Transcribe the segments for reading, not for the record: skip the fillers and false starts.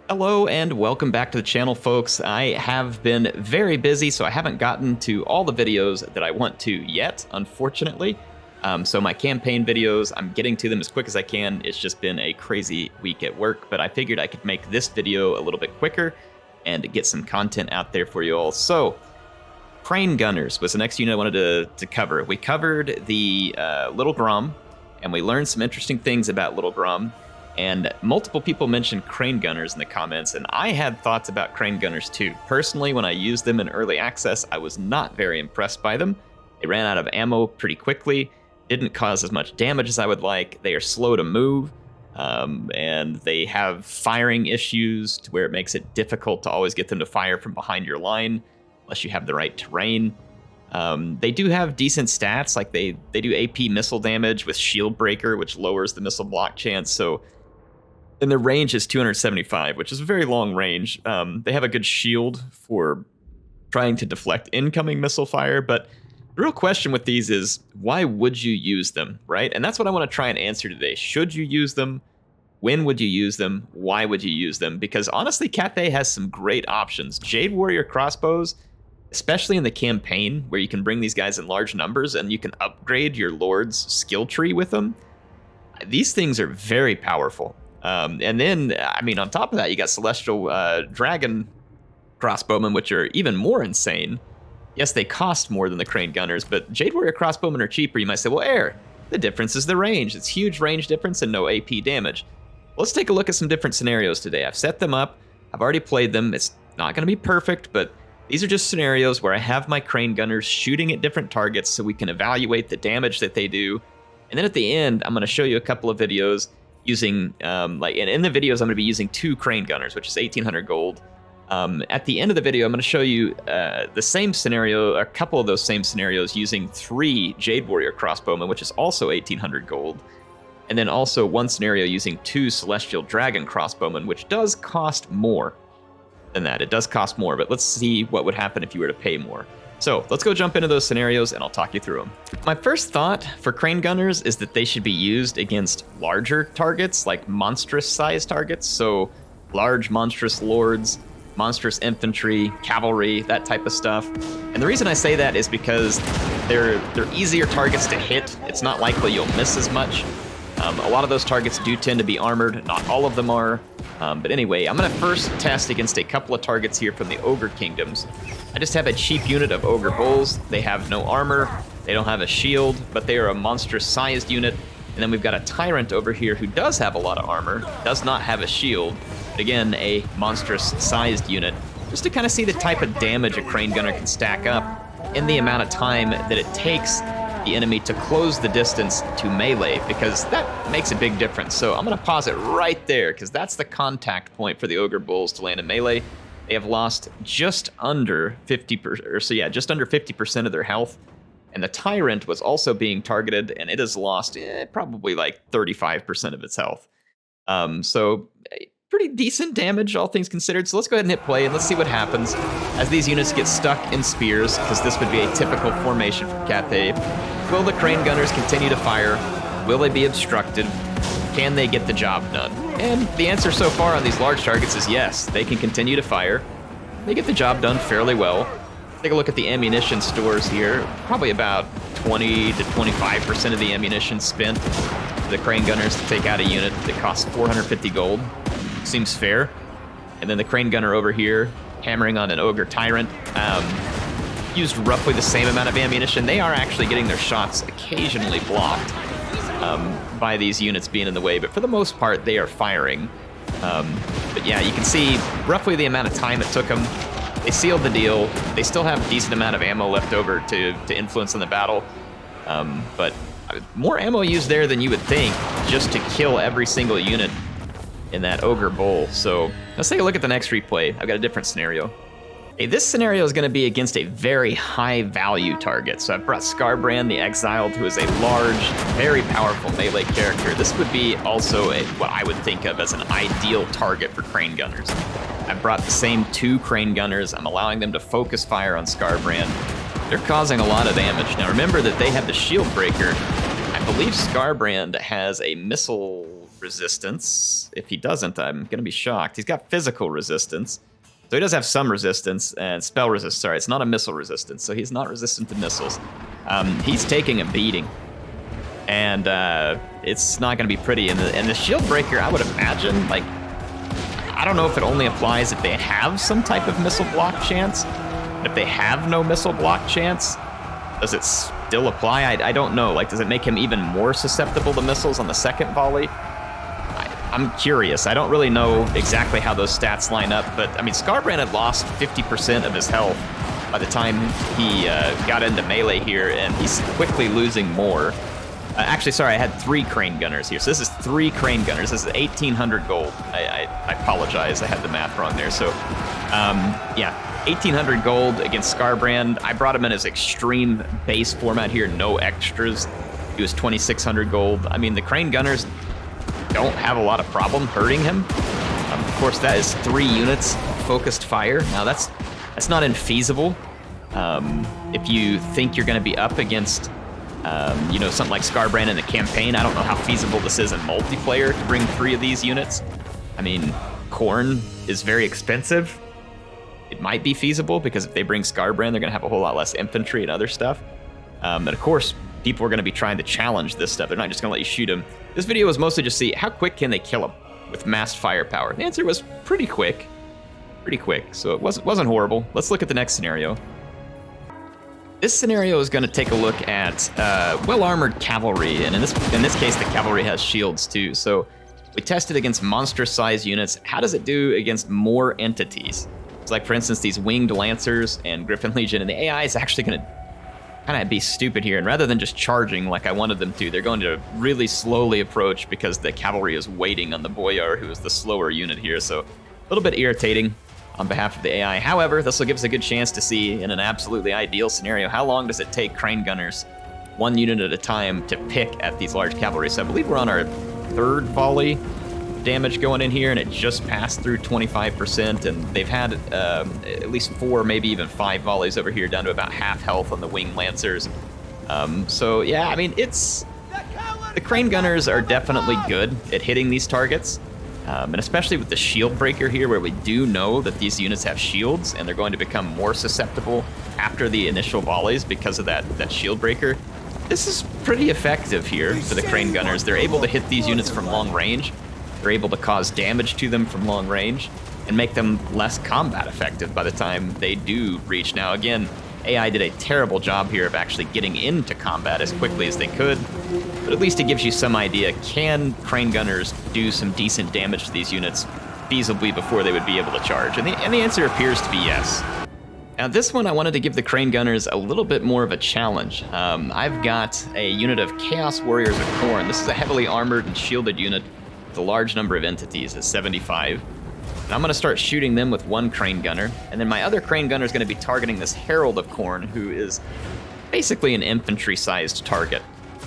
Hello and welcome back to the channel, folks. I have been very busy, so I haven't gotten to all the videos that I want to yet, unfortunately. So my campaign videos, I'm getting to them as quick as I can. It's just been a crazy week at work, but I figured I could make this video a little bit quicker and get some content out there for you all. So, Crane Gunners was the next unit I wanted to cover. We covered the Little Grom, and we learned some interesting things about Little Grom. And multiple people mentioned Crane Gunners in the comments, and I had thoughts about Crane Gunners too. Personally, when I used them in early access, I was not very impressed by them. They ran out of ammo pretty quickly, didn't cause as much damage as I would like, they are slow to move, and they have firing issues to where it makes it difficult to always get them to fire from behind your line, unless you have the right terrain. They do have decent stats, like they do AP missile damage with Shield Breaker, which lowers the missile block chance, and their range is 275, which is a very long range. They have a good shield for trying to deflect incoming missile fire, but the real question with these is, why would you use them, right? And that's what I want to try and answer today. Should you use them? When would you use them? Why would you use them? Because honestly, Cathay has some great options. Jade Warrior crossbows, especially in the campaign, where you can bring these guys in large numbers and you can upgrade your Lord's skill tree with them. These things are very powerful. And then, I mean, on top of that, you got Celestial Dragon crossbowmen, which are even more insane. Yes, they cost more than the Crane Gunners, but Jade Warrior crossbowmen are cheaper. You might say, well, the difference is the range. It's huge range difference and no AP damage. Let's take a look at some different scenarios today. I've set them up. I've already played them. It's not going to be perfect, but these are just scenarios where I have my Crane Gunners shooting at different targets so we can evaluate the damage that they do. And then at the end, I'm going to show you a couple of videos using, and in the videos, I'm going to be using 2 Crane Gunners, which is 1,800 gold. At the end of the video, I'm going to show you the same scenario, a couple of those same scenarios, using 3 Jade Warrior crossbowmen, which is also 1,800 gold. And then also one scenario using 2 Celestial Dragon crossbowmen, which does cost more than that. It does cost more, but let's see what would happen if you were to pay more. So let's go jump into those scenarios and I'll talk you through them. My first thought for Crane Gunners is that they should be used against larger targets, like monstrous size targets. So large monstrous lords, monstrous infantry, cavalry, that type of stuff. And the reason I say that is because they're easier targets to hit. It's not likely you'll miss as much. A lot of those targets do tend to be armored. Not all of them are. But anyway, I'm going to first test against a couple of targets here from the Ogre Kingdoms. I just have a cheap unit of Ogre Bulls. They have no armor, they don't have a shield, but they are a monstrous-sized unit. And then we've got a Tyrant over here who does have a lot of armor, does not have a shield. But again, a monstrous-sized unit, just to kind of see the type of damage a Crane Gunner can stack up in the amount of time that it takes the enemy to close the distance to melee, because that makes a big difference. So I'm going to pause it right there, because that's the contact point for the Ogre Bulls to land in melee. They have lost just under 50%, just under 50% of their health. And the Tyrant was also being targeted, and it has lost probably like 35% of its health. So pretty decent damage, all things considered. So let's go ahead and hit play, and let's see what happens as these units get stuck in spears, because this would be a typical formation from Cathay. Will the Crane Gunners continue to fire? Will they be obstructed? Can they get the job done? And the answer so far on these large targets is yes, they can continue to fire. They get the job done fairly well. Take a look at the ammunition stores here. Probably about 20 to 25% of the ammunition spent for the Crane Gunners to take out a unit that costs 450 gold. Seems fair. And then the Crane Gunner over here, hammering on an Ogre Tyrant, used roughly the same amount of ammunition. They are actually getting their shots occasionally blocked by these units being in the way, but for the most part, they are firing. But yeah, you can see roughly the amount of time it took them. They sealed the deal. They still have a decent amount of ammo left over to influence in the battle. But more ammo used there than you would think, just to kill every single unit in that Ogre Bull. So let's take a look at the next replay. I've got a different scenario. Hey, this scenario is going to be against a very high value target. So I've brought Skarbrand the Exiled, who is a large, very powerful melee character. This would be also what I would think of as an ideal target for Crane Gunners. I've brought the same 2 Crane Gunners. I'm allowing them to focus fire on Skarbrand. They're causing a lot of damage. Now remember that they have the Shield Breaker. I believe Skarbrand has a missile resistance. If he doesn't, I'm going to be shocked. He's got physical resistance. So he does have some resistance and spell resistance. Sorry, it's not a missile resistance, so he's not resistant to missiles. He's taking a beating. And it's not going to be pretty. And the shield breaker, I would imagine, like, I don't know if it only applies if they have some type of missile block chance. If they have no missile block chance, does it still apply? I don't know. Like, does it make him even more susceptible to missiles on the second volley? I'm curious. I don't really know exactly how those stats line up, but I mean, Skarbrand had lost 50% of his health by the time he got into melee here, and he's quickly losing more. Actually, sorry, I had 3 crane gunners here. So this is 3 crane gunners. This is 1,800 gold. I apologize, I had the math wrong there. So, yeah, 1,800 gold against Skarbrand. I brought him in his extreme base format here, no extras. He was 2,600 gold. I mean, the crane gunners don't have a lot of problem hurting him. Of course, that is 3 units focused fire. Now, that's not infeasible. If you think you're going to be up against you know, something like Skarbrand in the campaign, I don't know how feasible this is in multiplayer to bring 3 of these units. I mean, Khorne is very expensive. It might be feasible because if they bring Skarbrand, they're going to have a whole lot less infantry and other stuff. But of course, people are going to be trying to challenge this stuff. They're not just going to let you shoot him. This video was mostly just see how quick can they kill him with massed firepower. The answer was pretty quick. Pretty quick. So it wasn't horrible. Let's look at the next scenario. This scenario is going to take a look at well-armored cavalry, and in this case, the cavalry has shields too. So we tested against monstrous-sized units. How does it do against more entities? It's like, for instance, these winged lancers and Griffin Legion, and the AI is actually going to kind of be stupid here. And rather than just charging like I wanted them to, they're going to really slowly approach because the cavalry is waiting on the Boyar, who is the slower unit here. So a little bit irritating on behalf of the AI. However, this will give us a good chance to see, in an absolutely ideal scenario, how long does it take crane gunners, 1 unit at a time, to pick at these large cavalry. So I believe we're on our 3rd volley damage going in here, and it just passed through 25%, and they've had at least 4, maybe even 5 volleys over here, down to about half health on the winged lancers. So yeah, I mean, the crane gunners are definitely good at hitting these targets. And especially with the shield breaker here, where we do know that these units have shields and they're going to become more susceptible after the initial volleys because of that shield breaker. This is pretty effective here for the crane gunners. They're able to hit these units from long range. They're able to cause damage to them from long range and make them less combat effective by the time they do reach. Now, again, AI did a terrible job here of actually getting into combat as quickly as they could, but at least it gives you some idea. Can crane gunners do some decent damage to these units feasibly before they would be able to charge? And the answer appears to be yes. Now, this one I wanted to give the crane gunners a little bit more of a challenge. I've got a unit of Chaos Warriors of Khorne. This is a heavily armored and shielded unit with a large number of entities at 75. And I'm going to start shooting them with 1 crane gunner, and then my other crane gunner is going to be targeting this Herald of Khorne, who is basically an infantry-sized target.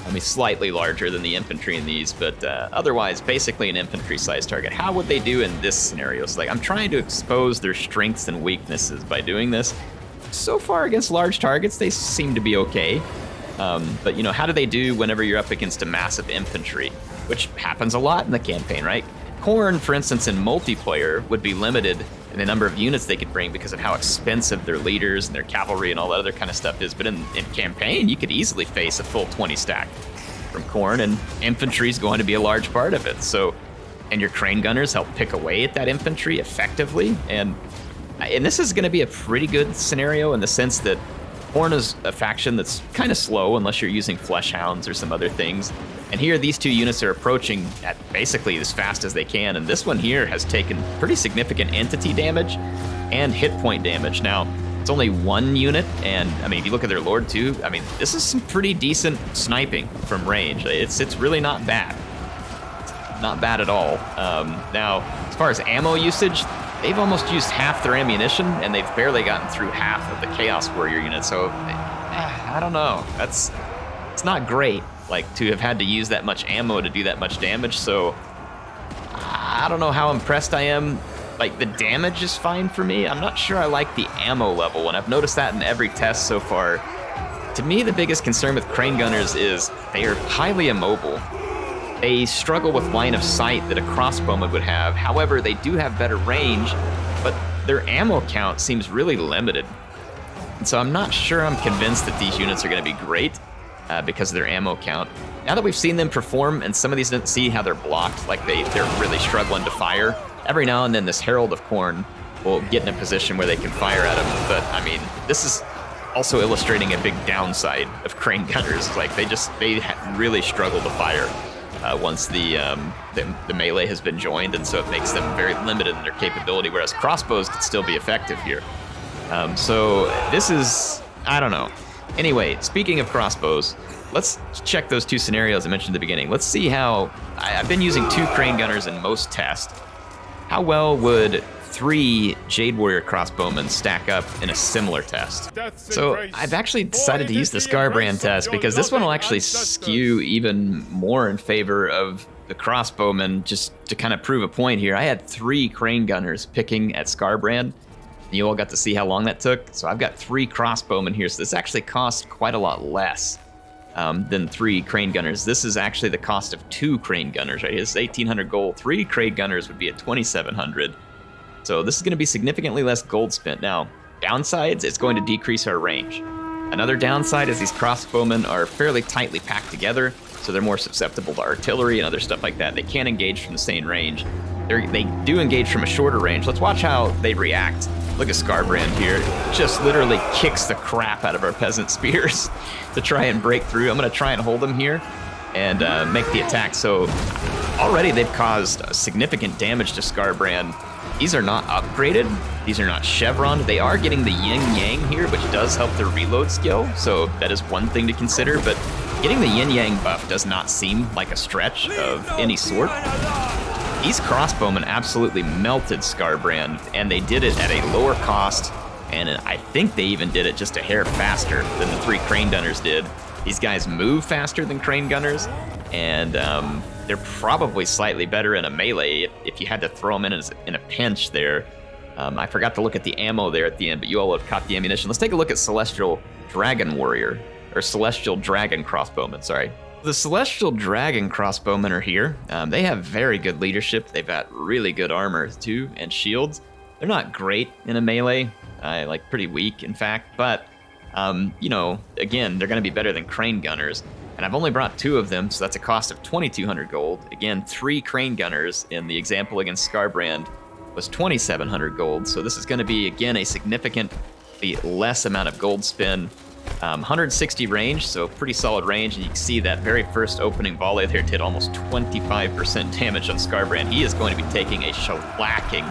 I mean, slightly larger than the infantry in these, but otherwise basically an infantry-sized target. How would they do in this scenario? So, like, I'm trying to expose their strengths and weaknesses by doing this. So far against large targets, they seem to be okay. But, you know, how do they do whenever you're up against a massive infantry? Which happens a lot in the campaign, right? Khorne, for instance, in multiplayer, would be limited in the number of units they could bring because of how expensive their leaders and their cavalry and all that other kind of stuff is. But in campaign, you could easily face a full 20 stack from Khorne, and infantry is going to be a large part of it. So, and your crane gunners help pick away at that infantry effectively. And this is going to be a pretty good scenario in the sense that Khorne is a faction that's kind of slow unless you're using flesh hounds or some other things. And here, these 2 units are approaching at basically as fast as they can. And this one here has taken pretty significant entity damage and hit point damage. Now, it's only 1 unit. And I mean, if you look at their lord too, I mean, this is some pretty decent sniping from range. It's really not bad. It's not bad at all. Now, as far as ammo usage, they've almost used half their ammunition, and they've barely gotten through half of the Chaos Warrior unit. So, I don't know. It's not great, like, to have had to use that much ammo to do that much damage. So, I don't know how impressed I am. Like, the damage is fine for me. I'm not sure I like the ammo level, and I've noticed that in every test so far. To me, the biggest concern with crane gunners is they are highly immobile. they struggle with line of sight that a crossbowman would have. However, they do have better range, but their ammo count seems really limited. And so I'm not sure I'm convinced that these units are going to be great because of their ammo count. Now that we've seen them perform, and some of these didn't see how they're blocked, like they're really struggling to fire, every now and then this Herald of Corn will get in a position where they can fire at them. But I mean, this is also illustrating a big downside of Crane Gunners. Like they really struggle to fire once the melee has been joined, and so it makes them very limited in their capability, whereas crossbows could still be effective here. So this is, I don't know. Anyway, speaking of crossbows, let's check those two scenarios I mentioned at the beginning. Let's see how, I've been using 2 Crane Gunners in most tests. How well would 3 Jade Warrior crossbowmen stack up in a similar test? So I've actually decided to use the Skarbrand test because this one will actually skew even more in favor of the crossbowmen, just to kind of prove a point here. I had 3 Crane Gunners picking at Skarbrand. You all got to see how long that took. So I've got 3 crossbowmen here. So this actually costs quite a lot less than 3 Crane Gunners. This is actually the cost of 2 Crane Gunners, right? It's 1,800 gold. 3 Crane Gunners would be at 2,700. So this is going to be significantly less gold spent. Now, downsides, it's going to decrease our range. Another downside is these crossbowmen are fairly tightly packed together, so they're more susceptible to artillery and other stuff like that. They can't engage from the same range. They do engage from a shorter range. Let's watch how they react. Look at Skarbrand here. Just literally kicks the crap out of our peasant spears to try and break through. I'm going to try and hold them here and make the attack. So already they've caused significant damage to Skarbrand. These are not upgraded. These are not chevroned. They are getting the yin yang here, which does help their reload skill. So that is one thing to consider. But getting the yin yang buff does not seem like a stretch of any sort. These crossbowmen absolutely melted Skarbrand, and they did it at a lower cost, and I think they even did it just a hair faster than the 3 Crane Gunners did. These guys move faster than Crane Gunners, and they're probably slightly better in a melee if you had to throw them in a pinch there. I forgot to look at the ammo there at the end, but you all have caught the ammunition. Let's take a look at Celestial Dragon Warrior, or Celestial Dragon Crossbowman, sorry. The Celestial Dragon Crossbowmen are here. They have very good leadership. They've got really good armor too, and shields. They're not great in a melee, like pretty weak in fact, but you know, again, they're gonna be better than Crane Gunners. And I've only brought 2 of them, so that's a cost of 2,200 gold. Again, 3 Crane Gunners in the example against Skarbrand was 2,700 gold. So this is gonna be, again, a significantly less amount of gold spend. 160 range, so pretty solid range, and you can see that very first opening volley there did almost 25% damage on Skarbrand. He is going to be taking a shellacking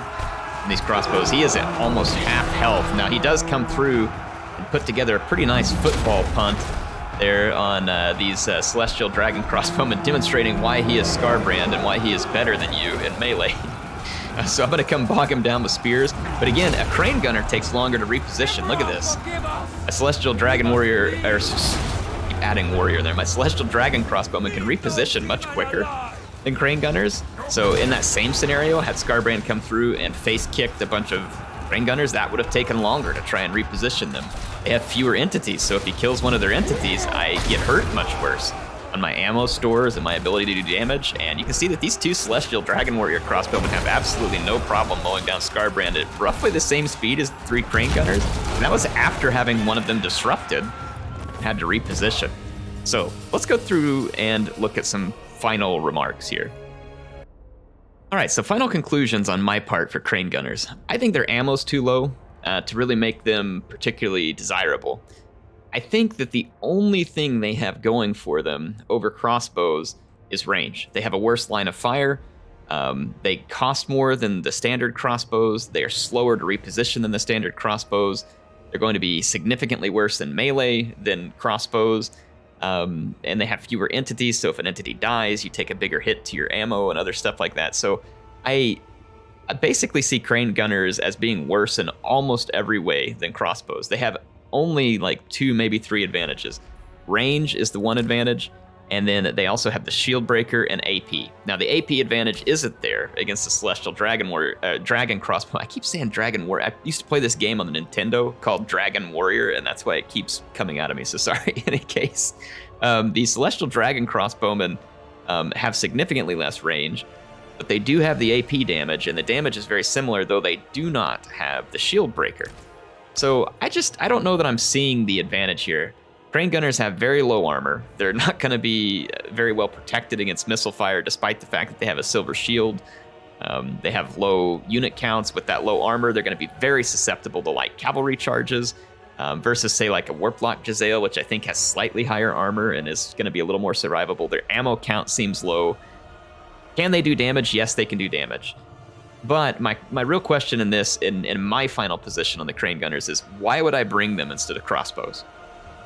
in these crossbows. He is at almost half health. Now he does come through and put together a pretty nice football punt there on these Celestial Dragon Crossbowmen, demonstrating why he is Skarbrand and why he is better than you in melee. So I'm going to come bog him down with spears. But again, a Crane Gunner takes longer to reposition. Look at this. A Celestial Dragon Warrior, or keep adding Warrior there. My Celestial Dragon Crossbowman can reposition much quicker than Crane Gunners. So in that same scenario, had Skarbrand come through and face kicked a bunch of Crane Gunners, that would have taken longer to try and reposition them. They have fewer entities, so if he kills one of their entities, I get hurt much worse on my ammo stores and my ability to do damage. And you can see that these 2 Celestial Dragon Warrior crossbowmen have absolutely no problem mowing down Skarbrand at roughly the same speed as 3 Crane Gunners. And that was after having one of them disrupted, had to reposition. So let's go through and look at some final remarks here. All right, so final conclusions on my part for Crane Gunners. I think their ammo's too low to really make them particularly desirable. I think that the only thing they have going for them over crossbows is range. They have a worse line of fire. They cost more than the standard crossbows. They are slower to reposition than the standard crossbows. They're going to be significantly worse in melee than crossbows. And they have fewer entities, so if an entity dies, you take a bigger hit to your ammo and other stuff like that. So I basically see Crane Gunners as being worse in almost every way than crossbows. They have only like 2, maybe 3 advantages. Range is the one advantage, and then they also have the shield breaker and AP. Now the AP advantage isn't there against the Celestial Dragon Warrior, Dragon Crossbow. I keep saying Dragon Warrior. I used to play this game on the Nintendo called Dragon Warrior, and that's why it keeps coming out of me, so sorry. In any case, the Celestial Dragon Crossbowmen have significantly less range, but they do have the AP damage, and the damage is very similar, though they do not have the shield breaker. So I don't know that I'm seeing the advantage here. Crane gunners have very low armor. They're not going to be very well protected against missile fire, despite the fact that they have a silver shield. They have low unit counts. With that low armor, they're going to be very susceptible to light cavalry charges, versus, say, like a Warplock Jezzail, which I think has slightly higher armor and is going to be a little more survivable. Their ammo count seems low. Can they do damage? Yes, they can do damage. But my real question in this, in my final position on the Crane Gunners, is why would I bring them instead of crossbows?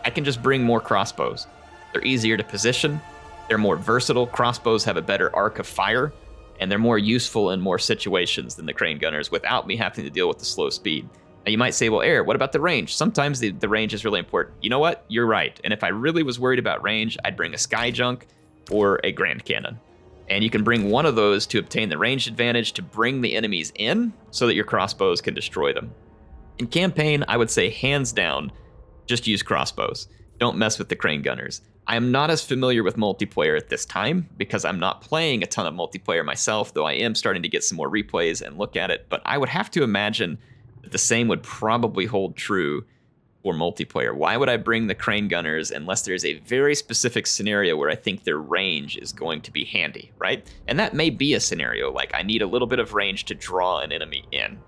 I can just bring more crossbows. They're easier to position. They're more versatile. Crossbows have a better arc of fire, and they're more useful in more situations than the Crane Gunners without me having to deal with the slow speed. Now, you might say, well, Air, what about the range? Sometimes the range is really important. You know what? You're right. And if I really was worried about range, I'd bring a Sky Junk or a Grand Cannon. And you can bring one of those to obtain the range advantage to bring the enemies in so that your crossbows can destroy them. In campaign, I would say hands down, just use crossbows. Don't mess with the Crane Gunners. I am not as familiar with multiplayer at this time because I'm not playing a ton of multiplayer myself, though I am starting to get some more replays and look at it. But I would have to imagine that the same would probably hold true for multiplayer. Why would I bring the Crane Gunners unless there's a very specific scenario where I think their range is going to be handy, right? And that may be a scenario like I need a little bit of range to draw an enemy in.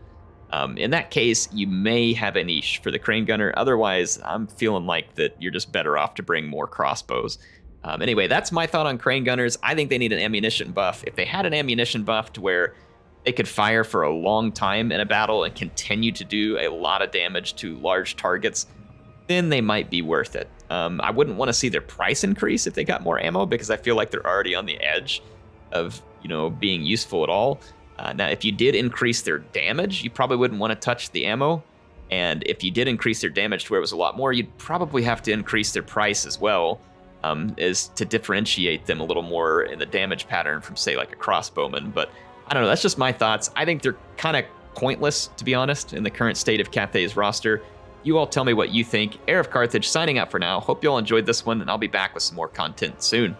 In that case, you may have a niche for the Crane Gunner. Otherwise, I'm feeling like that you're just better off to bring more crossbows. Anyway, that's my thought on Crane Gunners. I think they need an ammunition buff. If they had an ammunition buff to where they could fire for a long time in a battle and continue to do a lot of damage to large targets, then they might be worth it. I wouldn't want to see their price increase if they got more ammo, because I feel like they're already on the edge of, being useful at all. Now, if you did increase their damage, you probably wouldn't want to touch the ammo. And if you did increase their damage to where it was a lot more, you'd probably have to increase their price as well, is to differentiate them a little more in the damage pattern from, say, like a crossbowman. But I don't know, that's just my thoughts. I think they're kind of pointless, to be honest, in the current state of Cathay's roster. You all tell me what you think. HeirofCarthage signing out for now. Hope you all enjoyed this one, and I'll be back with some more content soon.